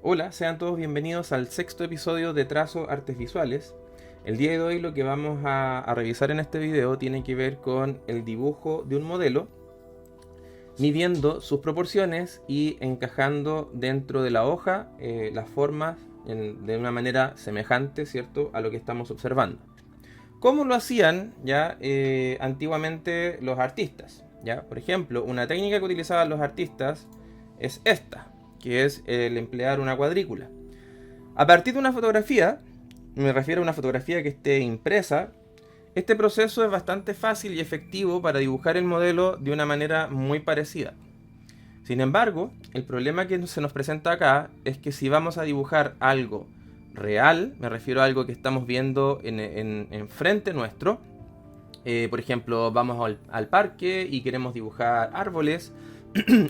Hola, sean todos bienvenidos al sexto episodio de Trazo Artes Visuales. El día de hoy lo que vamos a revisar en este video tiene que ver con el dibujo de un modelo, midiendo sus proporciones y encajando dentro de la hoja las formas de una manera semejante, ¿cierto?, a lo que estamos observando. ¿Cómo lo hacían ya antiguamente los artistas? ¿Ya? Por ejemplo, una técnica que utilizaban los artistas es esta, que es el emplear una cuadrícula. A partir de una fotografía, me refiero a una fotografía que esté impresa, este proceso es bastante fácil y efectivo para dibujar el modelo de una manera muy parecida. Sin embargo, el problema que se nos presenta acá es que si vamos a dibujar algo real, me refiero a algo que estamos viendo en frente nuestro, por ejemplo, vamos al parque y queremos dibujar árboles,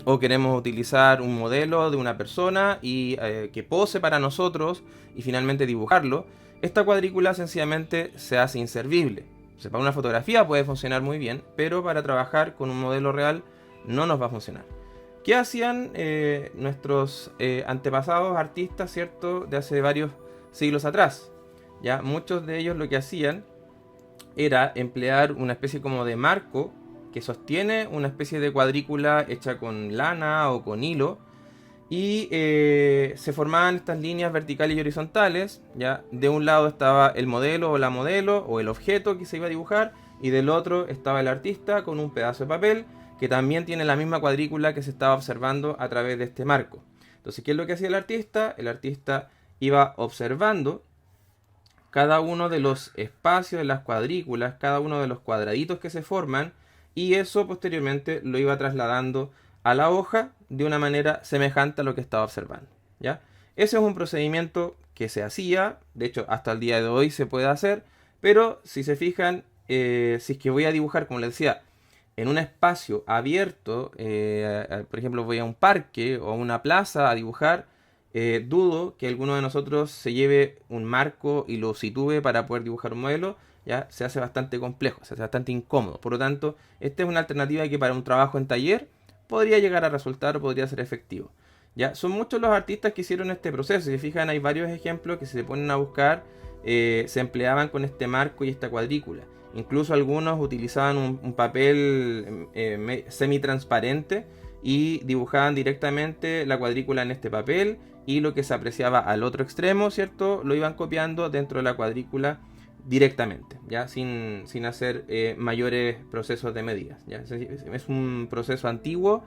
o queremos utilizar un modelo de una persona y que pose para nosotros y finalmente dibujarlo, esta cuadrícula sencillamente se hace inservible. O sea, para una fotografía puede funcionar muy bien, pero para trabajar con un modelo real no nos va a funcionar. ¿Qué hacían nuestros antepasados artistas, cierto, de hace varios siglos atrás? Ya muchos de ellos lo que hacían era emplear una especie como de marco que sostiene una especie de cuadrícula hecha con lana o con hilo, y se formaban estas líneas verticales y horizontales. Ya de un lado estaba el modelo o la modelo o el objeto que se iba a dibujar, y del otro estaba el artista con un pedazo de papel que también tiene la misma cuadrícula que se estaba observando a través de este marco. Entonces, ¿qué es lo que hacía el artista? El artista iba observando cada uno de los espacios de las cuadrículas, cada uno de los cuadraditos que se forman, y eso posteriormente lo iba trasladando a la hoja de una manera semejante a lo que estaba observando, ¿ya? Ese es un procedimiento que se hacía, de hecho hasta el día de hoy se puede hacer, pero si se fijan, si es que voy a dibujar, como les decía, en un espacio abierto, por ejemplo voy a un parque o a una plaza a dibujar, dudo que alguno de nosotros se lleve un marco y lo sitúe para poder dibujar un modelo. Ya se hace bastante complejo, se hace bastante incómodo. Por lo tanto, esta es una alternativa que para un trabajo en taller podría llegar a resultar o podría ser efectivo. Ya son muchos los artistas que hicieron este proceso. Si se fijan, hay varios ejemplos que si se ponen a buscar, se empleaban con este marco y esta cuadrícula. Incluso algunos utilizaban un papel semi-transparente y dibujaban directamente la cuadrícula en este papel, y lo que se apreciaba al otro extremo, ¿cierto?, lo iban copiando dentro de la cuadrícula directamente, ya sin hacer mayores procesos de medidas, ¿ya? Es un proceso antiguo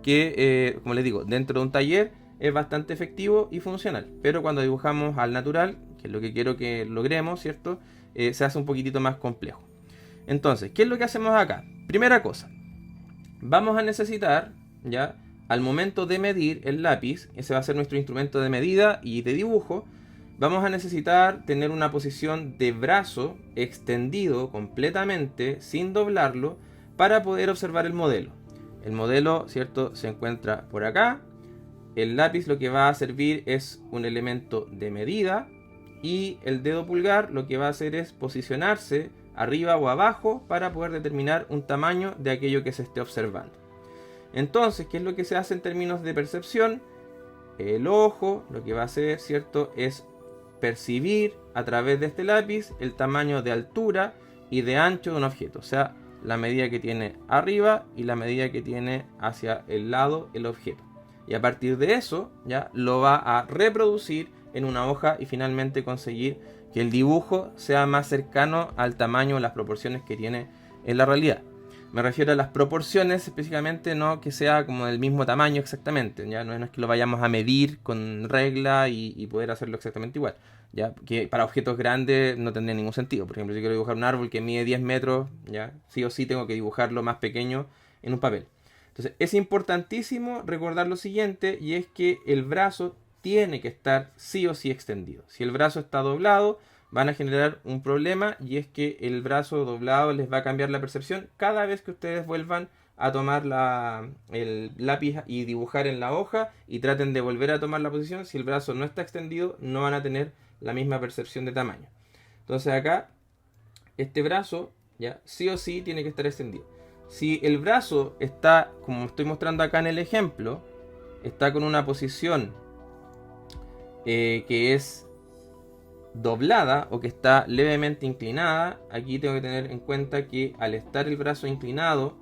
que, como les digo, dentro de un taller es bastante efectivo y funcional, pero cuando dibujamos al natural, que es lo que quiero que logremos, ¿cierto?, se hace un poquitito más complejo. Entonces, ¿qué es lo que hacemos acá? Primera cosa, vamos a necesitar, ya, al momento de medir el lápiz, ese va a ser nuestro instrumento de medida y de dibujo, vamos a necesitar tener una posición de brazo extendido completamente, sin doblarlo, para poder observar el modelo. El modelo, ¿cierto?, se encuentra por acá. El lápiz lo que va a servir es un elemento de medida, y el dedo pulgar lo que va a hacer es posicionarse arriba o abajo para poder determinar un tamaño de aquello que se esté observando. Entonces, ¿qué es lo que se hace en términos de percepción? El ojo lo que va a hacer, ¿cierto?, es percibir a través de este lápiz el tamaño de altura y de ancho de un objeto, o sea, la medida que tiene arriba y la medida que tiene hacia el lado el objeto. Y a partir de eso, ya lo va a reproducir en una hoja y finalmente conseguir que el dibujo sea más cercano al tamaño o las proporciones que tiene en la realidad. Me refiero a las proporciones específicamente, no que sea como del mismo tamaño exactamente, ya no es que lo vayamos a medir con regla y poder hacerlo exactamente igual, ya que para objetos grandes no tendría ningún sentido. Por ejemplo, si quiero dibujar un árbol que mide 10 metros, ya sí o sí tengo que dibujarlo más pequeño en un papel. Entonces es importantísimo recordar lo siguiente, y es que el brazo tiene que estar sí o sí extendido. Si el brazo está doblado, van a generar un problema, y es que el brazo doblado les va a cambiar la percepción cada vez que ustedes vuelvan a tomar el lápiz y dibujar en la hoja y traten de volver a tomar la posición. Si el brazo no está extendido, no van a tener la misma percepción de tamaño. Entonces acá, este brazo ya sí o sí tiene que estar extendido. Si el brazo está, como estoy mostrando acá en el ejemplo, está con una posición que es doblada o que está levemente inclinada, aquí tengo que tener en cuenta que al estar el brazo inclinado,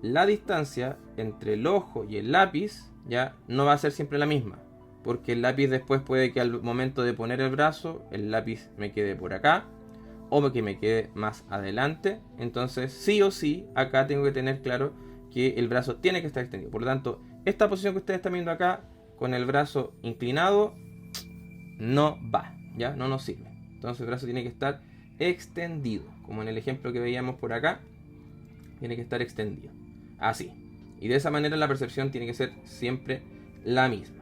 la distancia entre el ojo y el lápiz ya no va a ser siempre la misma, porque el lápiz después puede que al momento de poner el brazo, el lápiz me quede por acá o que me quede más adelante. Entonces sí o sí acá tengo que tener claro que el brazo tiene que estar extendido. Por lo tanto, esta posición que ustedes están viendo acá con el brazo inclinado no va, ya no nos sirve. Entonces el brazo tiene que estar extendido, como en el ejemplo que veíamos por acá, tiene que estar extendido, así. Y de esa manera la percepción tiene que ser siempre la misma.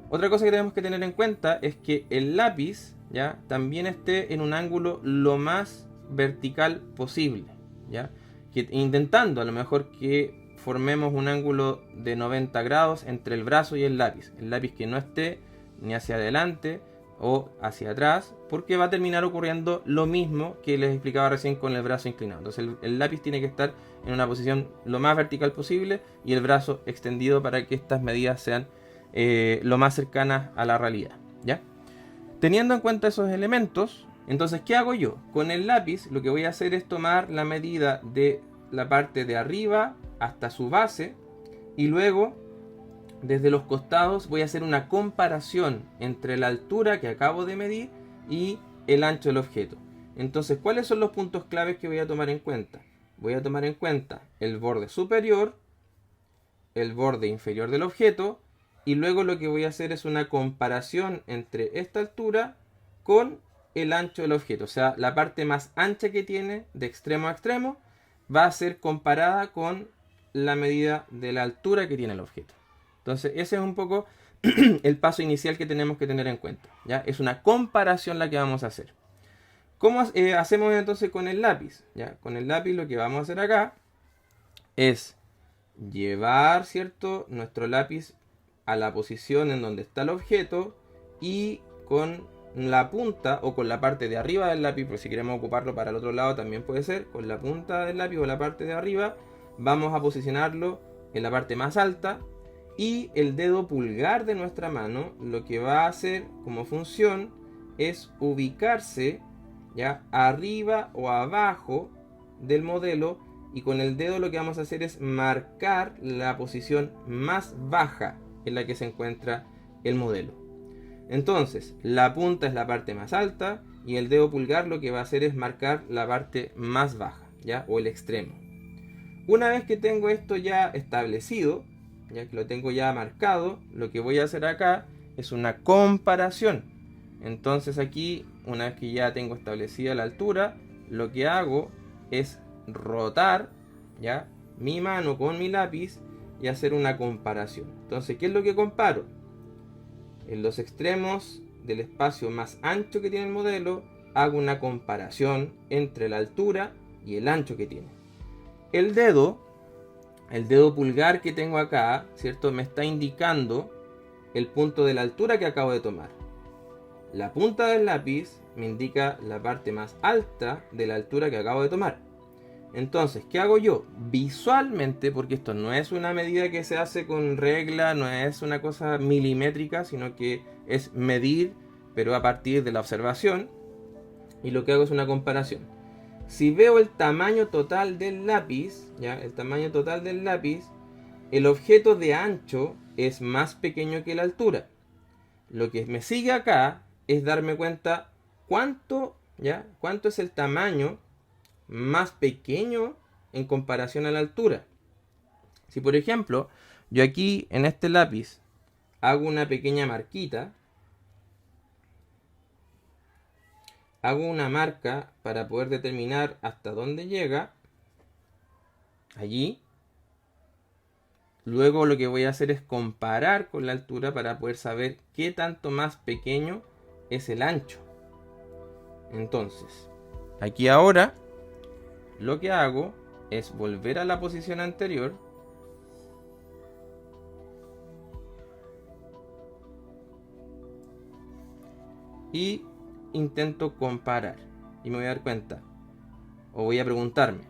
Otra cosa que tenemos que tener en cuenta es que el lápiz ya también esté en un ángulo lo más vertical posible, ya, que intentando a lo mejor que formemos un ángulo de 90 grados entre el brazo y el lápiz que no esté ni hacia adelante o hacia atrás, porque va a terminar ocurriendo lo mismo que les explicaba recién con el brazo inclinado. Entonces el lápiz tiene que estar en una posición lo más vertical posible y el brazo extendido para que estas medidas sean lo más cercanas a la realidad, ¿ya? Teniendo en cuenta esos elementos, entonces, ¿qué hago yo? Con el lápiz lo que voy a hacer es tomar la medida de la parte de arriba hasta su base y luego desde los costados voy a hacer una comparación entre la altura que acabo de medir y el ancho del objeto. Entonces, ¿cuáles son los puntos claves que voy a tomar en cuenta? Voy a tomar en cuenta el borde superior, el borde inferior del objeto, y luego lo que voy a hacer es una comparación entre esta altura con el ancho del objeto. O sea, la parte más ancha que tiene de extremo a extremo va a ser comparada con la medida de la altura que tiene el objeto. Entonces ese es un poco el paso inicial que tenemos que tener en cuenta, ¿ya? Es una comparación la que vamos a hacer. ¿Cómo hacemos entonces con el lápiz? ¿Ya? Con el lápiz lo que vamos a hacer acá es llevar, ¿cierto?, nuestro lápiz a la posición en donde está el objeto y con la punta o con la parte de arriba del lápiz, por si queremos ocuparlo para el otro lado también puede ser, con la punta del lápiz o la parte de arriba vamos a posicionarlo en la parte más alta y el dedo pulgar de nuestra mano lo que va a hacer como función es ubicarse ya arriba o abajo del modelo y con el dedo lo que vamos a hacer es marcar la posición más baja en la que se encuentra el modelo. Entonces, la punta es la parte más alta y el dedo pulgar lo que va a hacer es marcar la parte más baja, ¿ya? O el extremo. Una vez que tengo esto ya establecido, ya que lo tengo ya marcado, lo que voy a hacer acá es una comparación. Entonces aquí, una vez que ya tengo establecida la altura, lo que hago es rotar, ¿ya?, mi mano con mi lápiz y hacer una comparación. Entonces, ¿qué es lo que comparo? En los extremos del espacio más ancho que tiene el modelo, hago una comparación entre la altura y el ancho que tiene. El dedo pulgar que tengo acá, ¿cierto?, me está indicando el punto de la altura que acabo de tomar. La punta del lápiz me indica la parte más alta de la altura que acabo de tomar. Entonces, ¿qué hago yo? Visualmente, porque esto no es una medida que se hace con regla, no es una cosa milimétrica, sino que es medir, pero a partir de la observación. Y lo que hago es una comparación. Si veo el tamaño total del lápiz, ¿ya? El tamaño total del lápiz, el objeto de ancho es más pequeño que la altura. Lo que me sigue acá es darme cuenta cuánto es el tamaño más pequeño en comparación a la altura. Si por ejemplo yo aquí en este lápiz hago una pequeña marquita, hago una marca para poder determinar hasta dónde llega, allí, luego lo que voy a hacer es comparar con la altura para poder saber qué tanto más pequeño es el ancho. Entonces, aquí ahora lo que hago es volver a la posición anterior y intento comparar y me voy a dar cuenta o voy a preguntarme,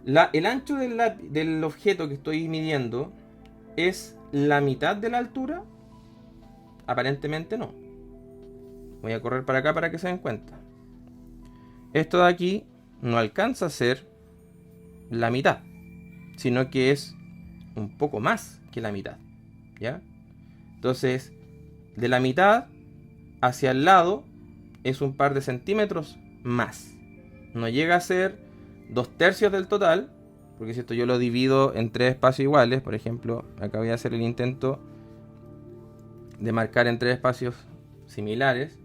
el ancho del objeto que estoy midiendo es la mitad de la altura. aparentemente no. Voy a correr para acá para que se den cuenta. Esto de aquí no alcanza a ser la mitad, sino que es un poco más que la mitad, ¿ya? Entonces, de la mitad hacia el lado es un par de centímetros más. No llega a ser 2/3 del total, porque si esto yo lo divido en 3 espacios iguales, por ejemplo, acá voy a hacer el intento de marcar en 3 espacios similares.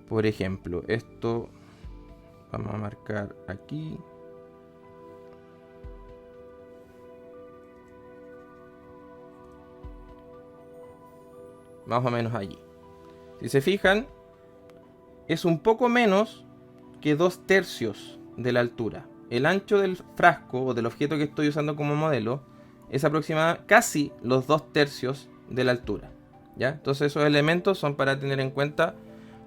Por ejemplo, esto vamos a marcar aquí. Más o menos allí. Si se fijan, es un poco menos que 2/3 de la altura. El ancho del frasco o del objeto que estoy usando como modelo es aproximadamente casi los 2/3 de la altura, ¿ya? Entonces esos elementos son para tener en cuenta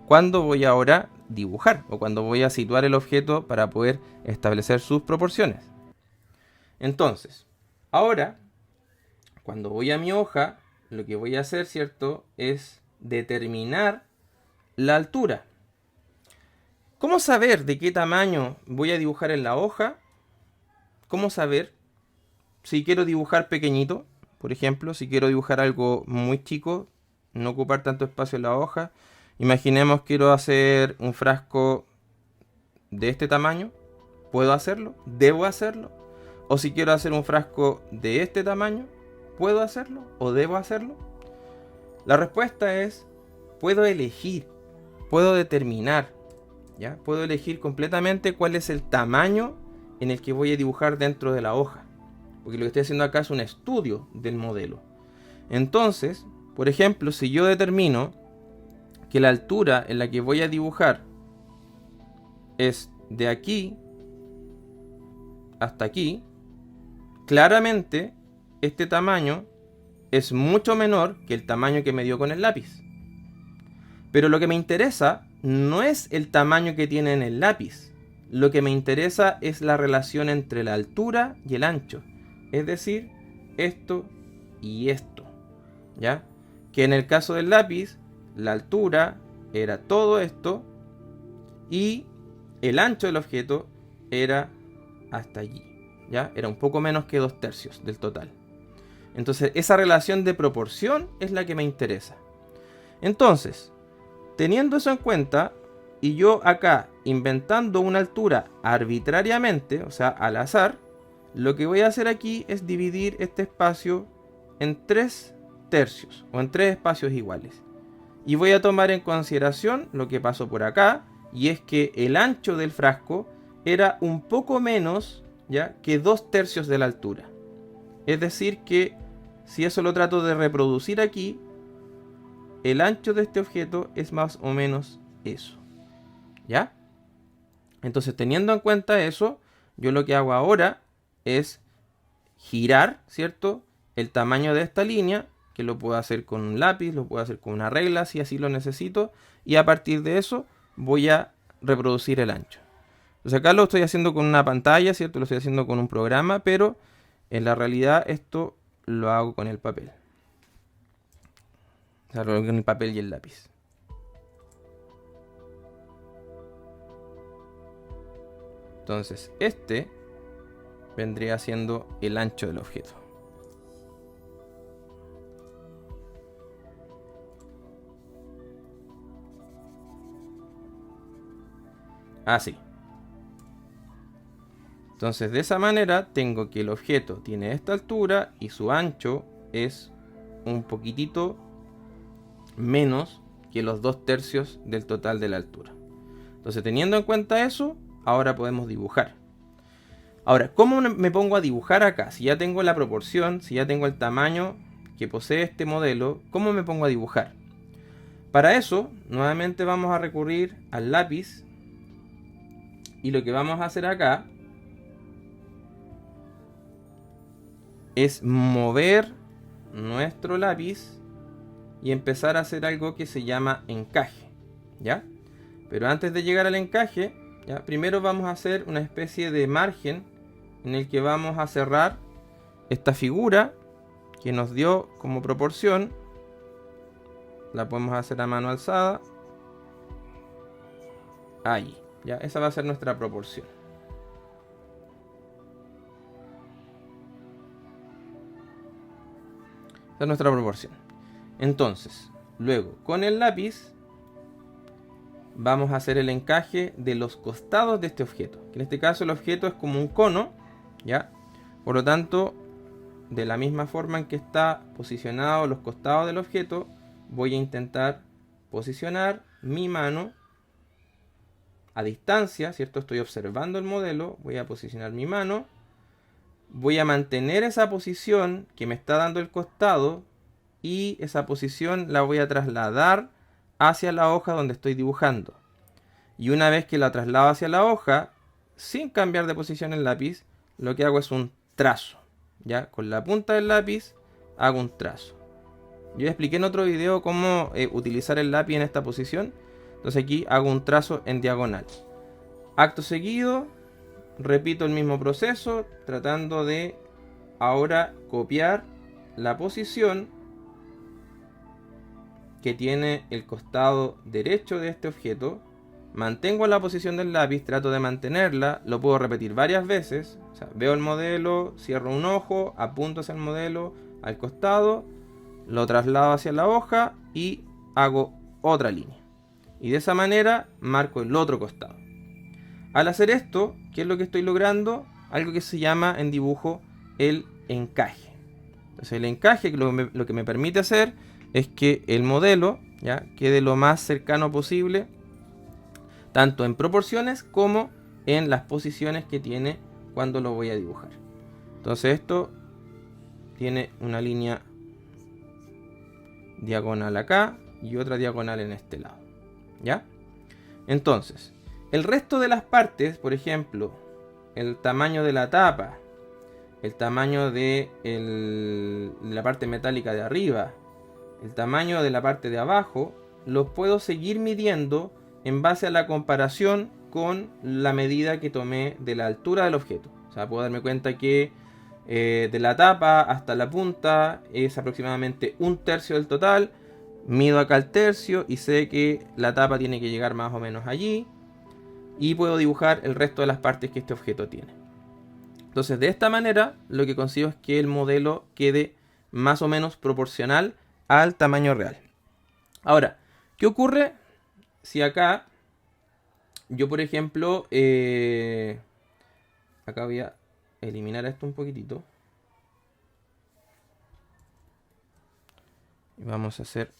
cuando voy ahora a dibujar o cuando voy a situar el objeto para poder establecer sus proporciones. Entonces, ahora, cuando voy a mi hoja, lo que voy a hacer, ¿cierto?, es determinar la altura. ¿Cómo saber de qué tamaño voy a dibujar en la hoja? ¿Cómo saber si quiero dibujar pequeñito? Por ejemplo, si quiero dibujar algo muy chico, no ocupar tanto espacio en la hoja. Imaginemos quiero hacer un frasco de este tamaño. ¿Puedo hacerlo? ¿Debo hacerlo? O si quiero hacer un frasco de este tamaño, ¿puedo hacerlo o debo hacerlo? La respuesta es, puedo elegir, puedo determinar, ¿ya? Puedo elegir completamente cuál es el tamaño en el que voy a dibujar dentro de la hoja. Porque lo que estoy haciendo acá es un estudio del modelo. Entonces, por ejemplo, si yo determino que la altura en la que voy a dibujar es de aquí hasta aquí, claramente este tamaño es mucho menor que el tamaño que me dio con el lápiz. Pero lo que me interesa no es el tamaño que tiene en el lápiz. Lo que me interesa es la relación entre la altura y el ancho. Es decir, esto y esto, ¿ya? Que en el caso del lápiz, la altura era todo esto y el ancho del objeto era hasta allí, ¿ya? Era un poco menos que 2/3 del total. Entonces, esa relación de proporción es la que me interesa. Entonces, teniendo eso en cuenta, y yo acá inventando una altura arbitrariamente, o sea, al azar, lo que voy a hacer aquí es dividir este espacio en 3/3 o en 3 espacios iguales. Y voy a tomar en consideración lo que pasó por acá, y es que el ancho del frasco era un poco menos, ¿ya?, que 2/3 de la altura. Es decir que si eso lo trato de reproducir aquí, el ancho de este objeto es más o menos eso, ¿ya? Entonces, teniendo en cuenta eso, yo lo que hago ahora es girar, ¿cierto?, el tamaño de esta línea, que lo puedo hacer con un lápiz, lo puedo hacer con una regla si así lo necesito, y a partir de eso voy a reproducir el ancho. Entonces acá lo estoy haciendo con una pantalla, ¿cierto? Lo estoy haciendo con un programa, pero en la realidad esto lo hago con el papel. O sea, lo hago con el papel y el lápiz. Entonces este vendría siendo el ancho del objeto. Así. Entonces de esa manera tengo que el objeto tiene esta altura y su ancho es un poquitito menos que los 2/3 del total de la altura. Entonces, teniendo en cuenta eso, ahora podemos dibujar. Ahora, ¿cómo me pongo a dibujar acá? Si ya tengo la proporción, si ya tengo el tamaño que posee este modelo, ¿cómo me pongo a dibujar? Para eso, nuevamente vamos a recurrir al lápiz. Y lo que vamos a hacer acá es mover nuestro lápiz y empezar a hacer algo que se llama encaje, ¿ya? Pero antes de llegar al encaje, ¿ya?, primero vamos a hacer una especie de margen en el que vamos a cerrar esta figura que nos dio como proporción, la podemos hacer a mano alzada, ahí, ya, esa va a ser nuestra proporción. Esa es nuestra proporción. Entonces, luego, con el lápiz, vamos a hacer el encaje de los costados de este objeto. En este caso el objeto es como un cono, ¿ya? Por lo tanto, de la misma forma en que está posicionado los costados del objeto, voy a intentar posicionar mi mano a distancia, ¿cierto? Estoy observando el modelo, voy a posicionar mi mano, voy a mantener esa posición que me está dando el costado y esa posición la voy a trasladar hacia la hoja donde estoy dibujando. Y una vez que la traslado hacia la hoja, sin cambiar de posición el lápiz, lo que hago es un trazo. ¿Ya? Con la punta del lápiz hago un trazo. Yo expliqué en otro video cómo utilizar el lápiz en esta posición. Entonces aquí hago un trazo en diagonal. Acto seguido, repito el mismo proceso, tratando de ahora copiar la posición que tiene el costado derecho de este objeto. Mantengo la posición del lápiz, trato de mantenerla, lo puedo repetir varias veces. O sea, veo el modelo, cierro un ojo, apunto hacia el modelo, al costado, lo traslado hacia la hoja y hago otra línea. Y de esa manera marco el otro costado. Al hacer esto, ¿qué es lo que estoy logrando? Algo que se llama en dibujo el encaje. Entonces el encaje lo que me permite hacer es que el modelo, ¿ya?, quede lo más cercano posible, tanto en proporciones como en las posiciones que tiene cuando lo voy a dibujar. Entonces esto tiene una línea diagonal acá y otra diagonal en este lado, ¿ya? Entonces, el resto de las partes, por ejemplo, el tamaño de la tapa, el tamaño de la parte metálica de arriba, el tamaño de la parte de abajo, los puedo seguir midiendo en base a la comparación con la medida que tomé de la altura del objeto. O sea, puedo darme cuenta que de la tapa hasta la punta es aproximadamente 1/3 del total. Mido acá el tercio y sé que la tapa tiene que llegar más o menos allí. Y puedo dibujar el resto de las partes que este objeto tiene. Entonces, de esta manera, lo que consigo es que el modelo quede más o menos proporcional al tamaño real. Ahora, ¿qué ocurre si acá yo, por ejemplo, acá voy a eliminar esto un poquitito y vamos a hacer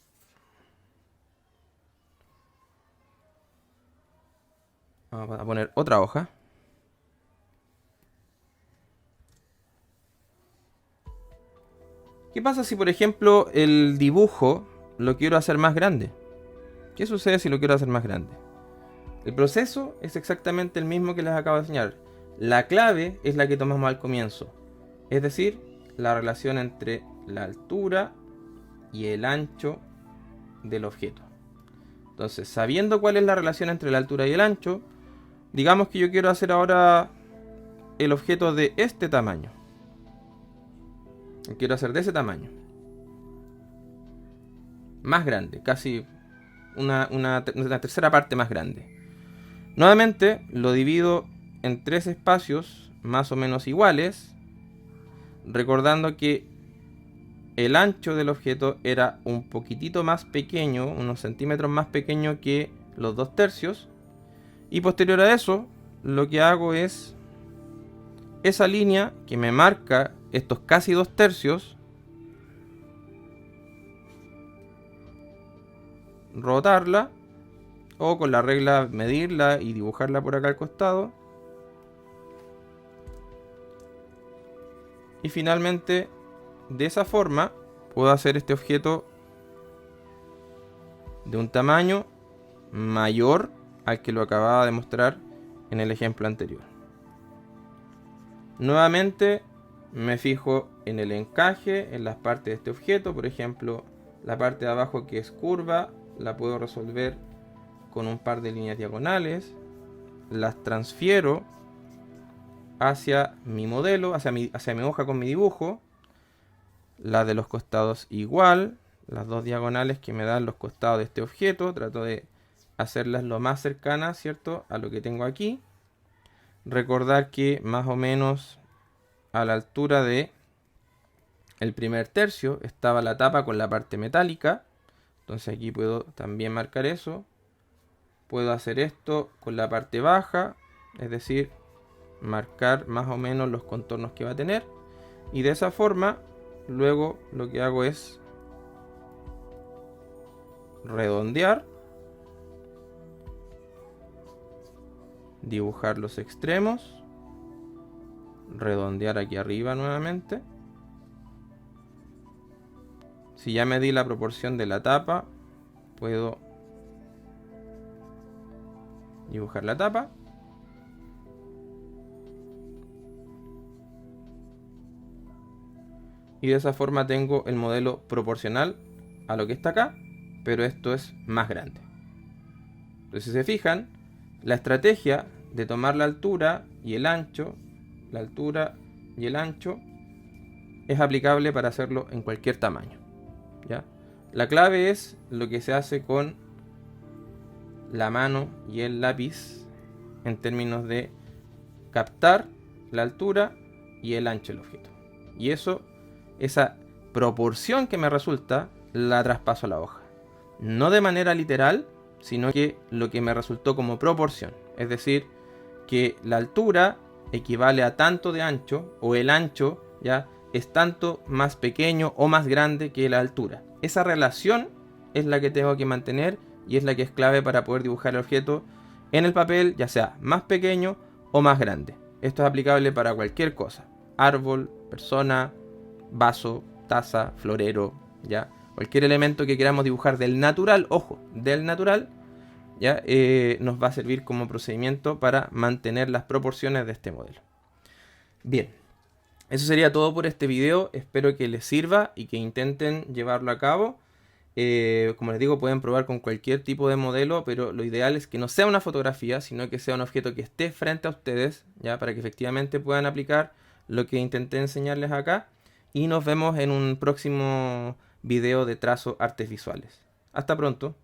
vamos a poner otra hoja. ¿Qué pasa si, por ejemplo, el dibujo lo quiero hacer más grande? ¿Qué sucede si lo quiero hacer más grande? El proceso es exactamente el mismo que les acabo de enseñar. La clave es la que tomamos al comienzo. Es decir, la relación entre la altura y el ancho del objeto. Entonces, sabiendo cuál es la relación entre la altura y el ancho, digamos que yo quiero hacer ahora el objeto de este tamaño. Lo quiero hacer de ese tamaño. Más grande, casi una tercera parte más grande. Nuevamente lo divido en 3 espacios más o menos iguales, recordando que el ancho del objeto era un poquitito más pequeño, unos centímetros más pequeño que los 2/3. Y posterior a eso, lo que hago es esa línea que me marca estos casi 2/3, rotarla, o con la regla medirla y dibujarla por acá al costado. Y finalmente, de esa forma, puedo hacer este objeto de un tamaño mayor al que lo acababa de mostrar en el ejemplo anterior. Nuevamente me fijo en el encaje, en las partes de este objeto. Por ejemplo, la parte de abajo que es curva, la puedo resolver con un par de líneas diagonales. Las transfiero hacia mi modelo, hacia mi hoja con mi dibujo. la de los costados igual, las dos diagonales que me dan los costados de este objeto, trato de hacerlas lo más cercanas, ¿cierto?, a lo que tengo aquí. Recordar que más o menos a la altura de el primer tercio estaba la tapa con la parte metálica. Entonces aquí puedo también marcar eso. Puedo hacer esto con la parte baja, es decir, marcar más o menos los contornos que va a tener. Y de esa forma, luego lo que hago es redondear, dibujar los extremos, redondear aquí arriba nuevamente. Si ya medí la proporción de la tapa, puedo dibujar la tapa. Y de esa forma tengo el modelo proporcional a lo que está acá, pero esto es más grande. Entonces, si se fijan, la estrategia de tomar la altura y el ancho, es aplicable para hacerlo en cualquier tamaño, ¿ya? La clave es lo que se hace con la mano y el lápiz en términos de captar la altura y el ancho del objeto. Y esa proporción que me resulta, la traspaso a la hoja. No de manera literal, sino que lo que me resultó como proporción. Es decir, que la altura equivale a tanto de ancho, o el ancho ya es tanto más pequeño o más grande que la altura. Esa relación es la que tengo que mantener y es la que es clave para poder dibujar el objeto en el papel, ya sea más pequeño o más grande. Esto es aplicable para cualquier cosa: árbol, persona, vaso, taza, florero, ya. Cualquier elemento que queramos dibujar del natural, ojo, del natural, ya nos va a servir como procedimiento para mantener las proporciones de este modelo. Bien, eso sería todo por este video. Espero que les sirva y que intenten llevarlo a cabo. Como les digo, pueden probar con cualquier tipo de modelo, pero lo ideal es que no sea una fotografía, sino que sea un objeto que esté frente a ustedes, ya, para que efectivamente puedan aplicar lo que intenté enseñarles acá. Y nos vemos en un próximo video de trazo artes visuales. Hasta pronto.